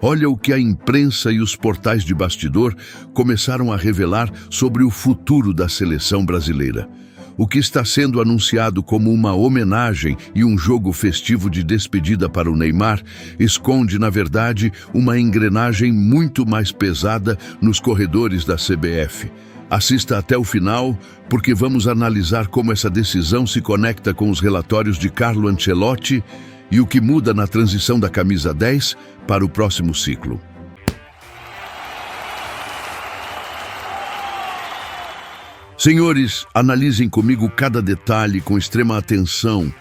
Olha o que a imprensa e os portais de bastidor começaram a revelar sobre o futuro da seleção brasileira. O que está sendo anunciado como uma homenagem e um jogo festivo de despedida para o Neymar esconde, na verdade, uma engrenagem muito mais pesada nos corredores da CBF. Assista até o final, porque vamos analisar como essa decisão se conecta com os relatórios de Carlo Ancelotti e o que muda na transição da camisa 10 para o próximo ciclo. Senhores, analisem comigo cada detalhe com extrema atenção,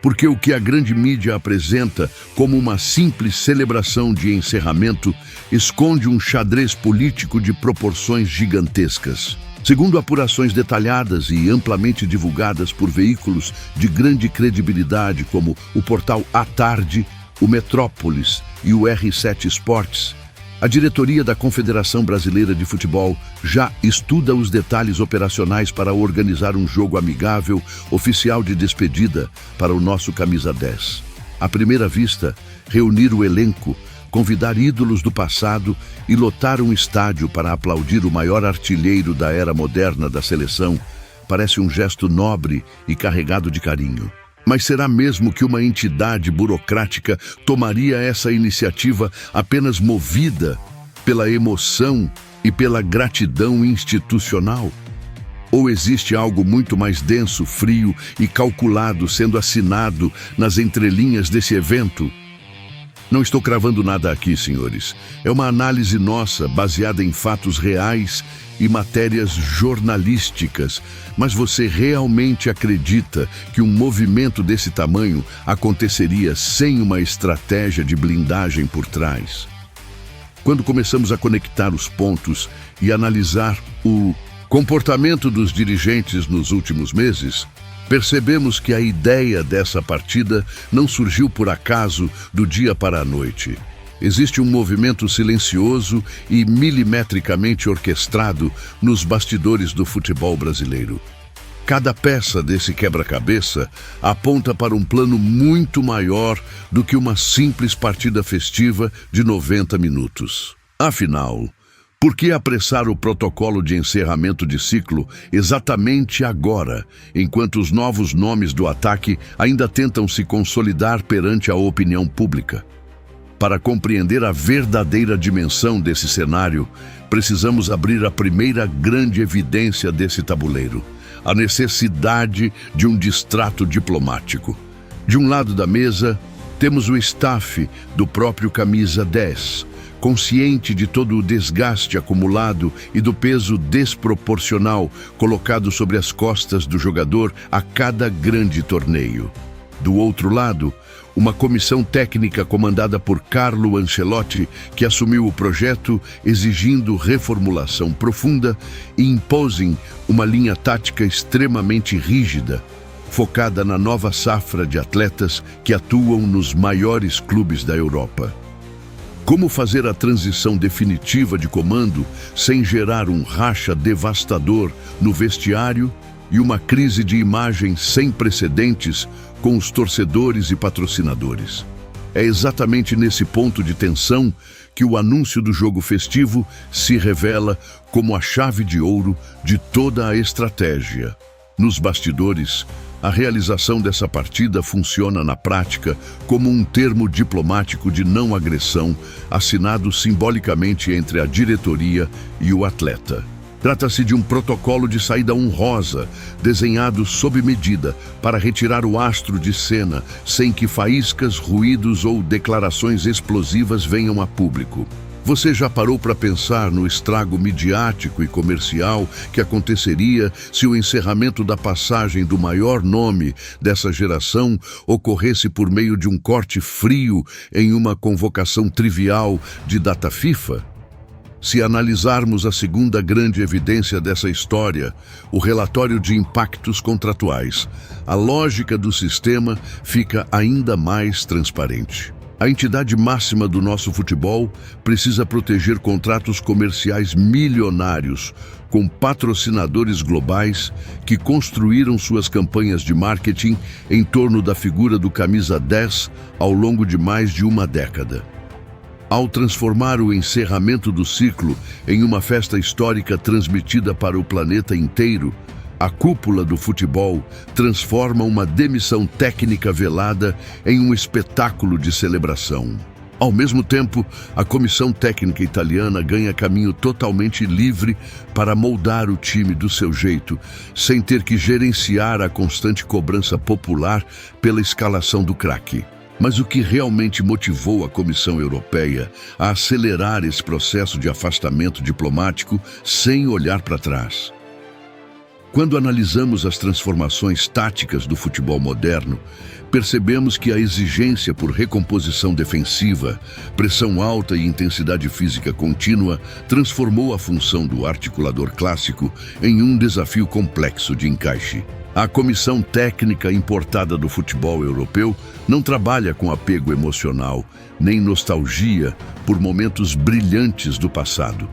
porque o que a grande mídia apresenta como uma simples celebração de encerramento esconde um xadrez político de proporções gigantescas. Segundo apurações detalhadas e amplamente divulgadas por veículos de grande credibilidade como o portal A Tarde, o Metrópolis e o R7 Sports, a diretoria da Confederação Brasileira de Futebol já estuda os detalhes operacionais para organizar um jogo amigável oficial de despedida para o nosso camisa 10. À primeira vista, reunir o elenco, convidar ídolos do passado e lotar um estádio para aplaudir o maior artilheiro da era moderna da seleção parece um gesto nobre e carregado de carinho. Mas será mesmo que uma entidade burocrática tomaria essa iniciativa apenas movida pela emoção e pela gratidão institucional? Ou existe algo muito mais denso, frio e calculado sendo assinado nas entrelinhas desse evento? Não estou cravando nada aqui, senhores. É uma análise nossa, baseada em fatos reais e matérias jornalísticas. Mas você realmente acredita que um movimento desse tamanho aconteceria sem uma estratégia de blindagem por trás? Quando começamos a conectar os pontos e analisar o comportamento dos dirigentes nos últimos meses, percebemos que a ideia dessa partida não surgiu por acaso do dia para a noite. Existe um movimento silencioso e milimetricamente orquestrado nos bastidores do futebol brasileiro. Cada peça desse quebra-cabeça aponta para um plano muito maior do que uma simples partida festiva de 90 minutos. Afinal, por que apressar o protocolo de encerramento de ciclo exatamente agora, enquanto os novos nomes do ataque ainda tentam se consolidar perante a opinião pública? Para compreender a verdadeira dimensão desse cenário, precisamos abrir a primeira grande evidência desse tabuleiro: a necessidade de um distrato diplomático. De um lado da mesa, temos o staff do próprio camisa 10, consciente de todo o desgaste acumulado e do peso desproporcional colocado sobre as costas do jogador a cada grande torneio. Do outro lado, uma comissão técnica comandada por Carlo Ancelotti, que assumiu o projeto exigindo reformulação profunda e imposem uma linha tática extremamente rígida, focada na nova safra de atletas que atuam nos maiores clubes da Europa. Como fazer a transição definitiva de comando sem gerar um racha devastador no vestiário e uma crise de imagem sem precedentes com os torcedores e patrocinadores? É exatamente nesse ponto de tensão que o anúncio do jogo festivo se revela como a chave de ouro de toda a estratégia. Nos bastidores, a realização dessa partida funciona na prática como um termo diplomático de não agressão assinado simbolicamente entre a diretoria e o atleta. Trata-se de um protocolo de saída honrosa, desenhado sob medida para retirar o astro de cena sem que faíscas, ruídos ou declarações explosivas venham a público. Você já parou para pensar no estrago midiático e comercial que aconteceria se o encerramento da passagem do maior nome dessa geração ocorresse por meio de um corte frio em uma convocação trivial de data FIFA? Se analisarmos a segunda grande evidência dessa história, o relatório de impactos contratuais, a lógica do sistema fica ainda mais transparente. A entidade máxima do nosso futebol precisa proteger contratos comerciais milionários com patrocinadores globais que construíram suas campanhas de marketing em torno da figura do camisa 10 ao longo de mais de uma década. Ao transformar o encerramento do ciclo em uma festa histórica transmitida para o planeta inteiro, a cúpula do futebol transforma uma demissão técnica velada em um espetáculo de celebração. Ao mesmo tempo, a comissão técnica italiana ganha caminho totalmente livre para moldar o time do seu jeito, sem ter que gerenciar a constante cobrança popular pela escalação do craque. Mas o que realmente motivou a Comissão Europeia a acelerar esse processo de afastamento diplomático sem olhar para trás? Quando analisamos as transformações táticas do futebol moderno, percebemos que a exigência por recomposição defensiva, pressão alta e intensidade física contínua transformou a função do articulador clássico em um desafio complexo de encaixe. A comissão técnica importada do futebol europeu não trabalha com apego emocional, nem nostalgia por momentos brilhantes do passado.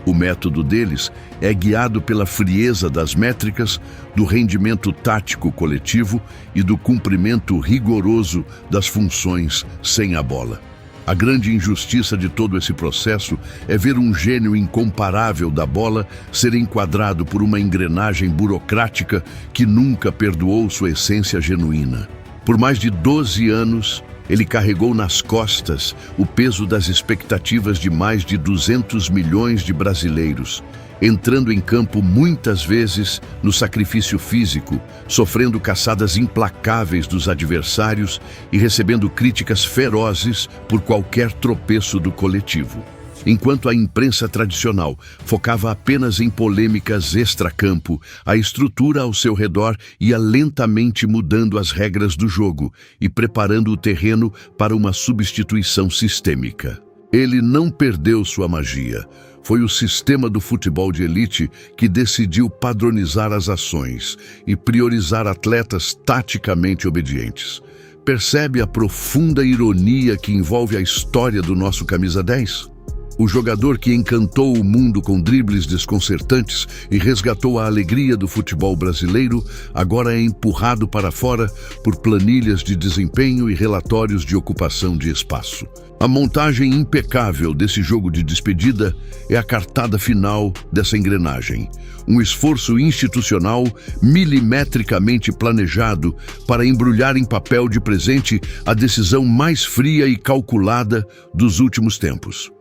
O método deles é guiado pela frieza das métricas, do rendimento tático coletivo e do cumprimento rigoroso das funções sem a bola. A grande injustiça de todo esse processo é ver um gênio incomparável da bola ser enquadrado por uma engrenagem burocrática que nunca perdoou sua essência genuína. Por mais de 12 anos, ele carregou nas costas o peso das expectativas de mais de 200 milhões de brasileiros, entrando em campo muitas vezes no sacrifício físico, sofrendo caçadas implacáveis dos adversários e recebendo críticas ferozes por qualquer tropeço do coletivo. Enquanto a imprensa tradicional focava apenas em polêmicas extracampo, a estrutura ao seu redor ia lentamente mudando as regras do jogo e preparando o terreno para uma substituição sistêmica. Ele não perdeu sua magia. Foi o sistema do futebol de elite que decidiu padronizar as ações e priorizar atletas taticamente obedientes. Percebe a profunda ironia que envolve a história do nosso camisa 10? O jogador que encantou o mundo com dribles desconcertantes e resgatou a alegria do futebol brasileiro, agora é empurrado para fora por planilhas de desempenho e relatórios de ocupação de espaço. A montagem impecável desse jogo de despedida é a cartada final dessa engrenagem. Um esforço institucional milimetricamente planejado para embrulhar em papel de presente a decisão mais fria e calculada dos últimos tempos.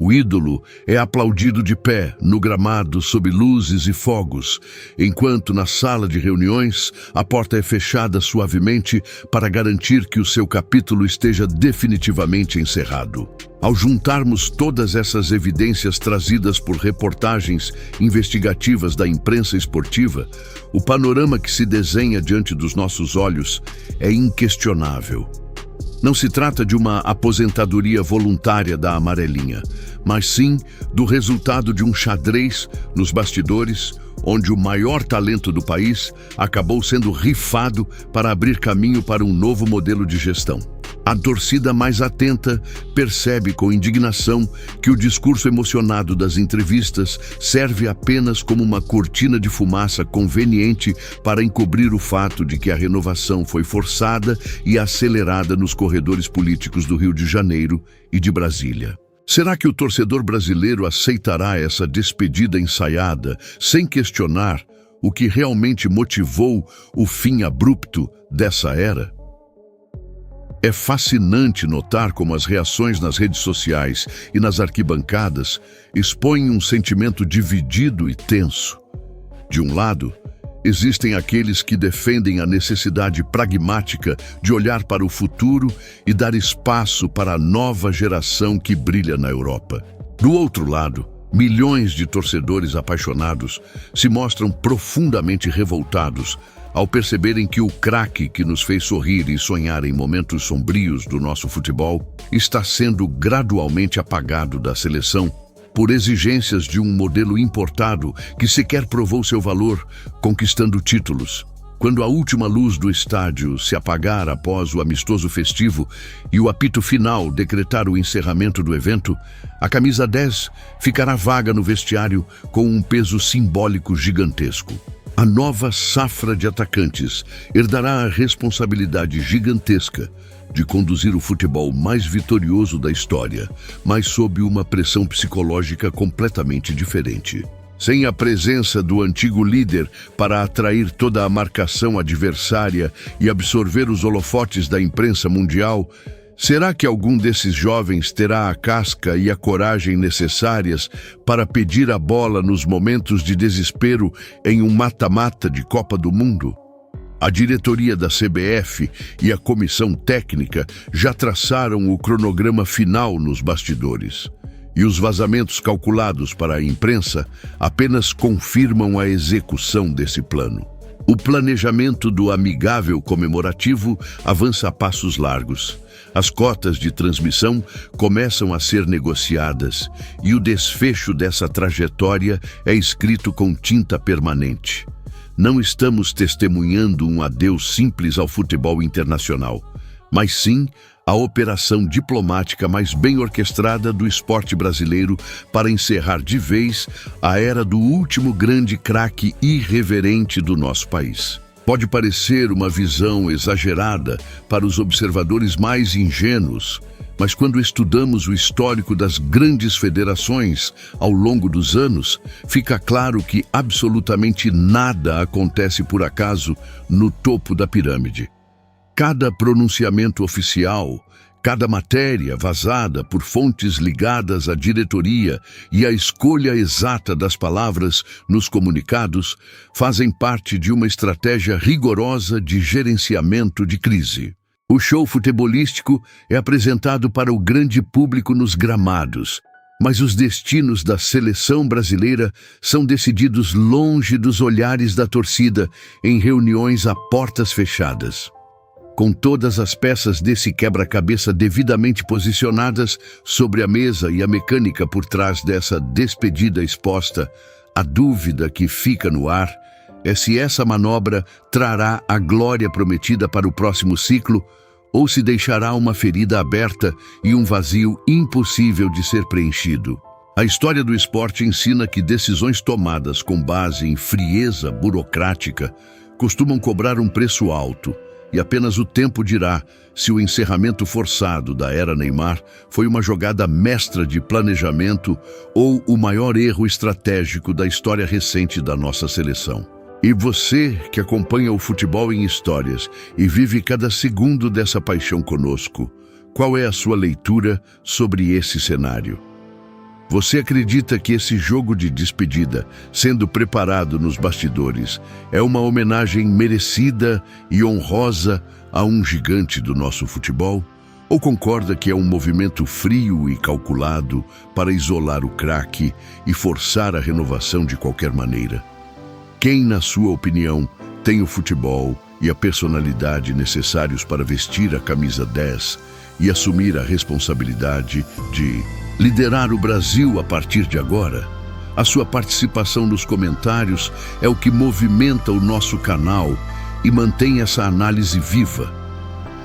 O ídolo é aplaudido de pé, no gramado, sob luzes e fogos, enquanto na sala de reuniões a porta é fechada suavemente para garantir que o seu capítulo esteja definitivamente encerrado. Ao juntarmos todas essas evidências trazidas por reportagens investigativas da imprensa esportiva, o panorama que se desenha diante dos nossos olhos é inquestionável. Não se trata de uma aposentadoria voluntária da amarelinha, mas sim do resultado de um xadrez nos bastidores, onde o maior talento do país acabou sendo rifado para abrir caminho para um novo modelo de gestão. A torcida mais atenta percebe com indignação que o discurso emocionado das entrevistas serve apenas como uma cortina de fumaça conveniente para encobrir o fato de que a renovação foi forçada e acelerada nos corredores políticos do Rio de Janeiro e de Brasília. Será que o torcedor brasileiro aceitará essa despedida ensaiada sem questionar o que realmente motivou o fim abrupto dessa era? É fascinante notar como as reações nas redes sociais e nas arquibancadas expõem um sentimento dividido e tenso. De um lado, existem aqueles que defendem a necessidade pragmática de olhar para o futuro e dar espaço para a nova geração que brilha na Europa. Do outro lado, milhões de torcedores apaixonados se mostram profundamente revoltados ao perceberem que o craque que nos fez sorrir e sonhar em momentos sombrios do nosso futebol está sendo gradualmente apagado da seleção por exigências de um modelo importado que sequer provou seu valor, conquistando títulos. Quando a última luz do estádio se apagar após o amistoso festivo e o apito final decretar o encerramento do evento, a camisa 10 ficará vaga no vestiário com um peso simbólico gigantesco. A nova safra de atacantes herdará a responsabilidade gigantesca de conduzir o futebol mais vitorioso da história, mas sob uma pressão psicológica completamente diferente. Sem a presença do antigo líder para atrair toda a marcação adversária e absorver os holofotes da imprensa mundial, será que algum desses jovens terá a casca e a coragem necessárias para pedir a bola nos momentos de desespero em um mata-mata de Copa do Mundo? A diretoria da CBF e a comissão técnica já traçaram o cronograma final nos bastidores. E os vazamentos calculados para a imprensa apenas confirmam a execução desse plano. O planejamento do amigável comemorativo avança a passos largos. As cotas de transmissão começam a ser negociadas e o desfecho dessa trajetória é escrito com tinta permanente. Não estamos testemunhando um adeus simples ao futebol internacional, mas sim a operação diplomática mais bem orquestrada do esporte brasileiro para encerrar de vez a era do último grande craque irreverente do nosso país. Pode parecer uma visão exagerada para os observadores mais ingênuos, mas quando estudamos o histórico das grandes federações ao longo dos anos, fica claro que absolutamente nada acontece por acaso no topo da pirâmide. Cada pronunciamento oficial, cada matéria vazada por fontes ligadas à diretoria e a escolha exata das palavras nos comunicados fazem parte de uma estratégia rigorosa de gerenciamento de crise. O show futebolístico é apresentado para o grande público nos gramados, mas os destinos da seleção brasileira são decididos longe dos olhares da torcida em reuniões a portas fechadas. Com todas as peças desse quebra-cabeça devidamente posicionadas sobre a mesa e a mecânica por trás dessa despedida exposta, a dúvida que fica no ar é se essa manobra trará a glória prometida para o próximo ciclo ou se deixará uma ferida aberta e um vazio impossível de ser preenchido. A história do esporte ensina que decisões tomadas com base em frieza burocrática costumam cobrar um preço alto. E apenas o tempo dirá se o encerramento forçado da era Neymar foi uma jogada mestra de planejamento ou o maior erro estratégico da história recente da nossa seleção. E você, que acompanha o futebol em histórias e vive cada segundo dessa paixão conosco, qual é a sua leitura sobre esse cenário? Você acredita que esse jogo de despedida, sendo preparado nos bastidores, é uma homenagem merecida e honrosa a um gigante do nosso futebol? Ou concorda que é um movimento frio e calculado para isolar o craque e forçar a renovação de qualquer maneira? Quem, na sua opinião, tem o futebol e a personalidade necessários para vestir a camisa 10 e assumir a responsabilidade de liderar o Brasil a partir de agora? A sua participação nos comentários é o que movimenta o nosso canal e mantém essa análise viva.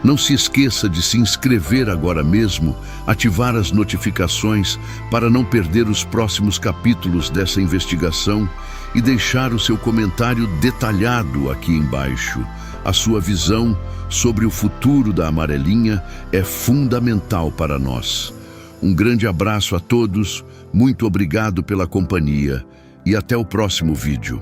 Não se esqueça de se inscrever agora mesmo, ativar as notificações para não perder os próximos capítulos dessa investigação e deixar o seu comentário detalhado aqui embaixo. A sua visão sobre o futuro da Amarelinha é fundamental para nós. Um grande abraço a todos, muito obrigado pela companhia e até o próximo vídeo.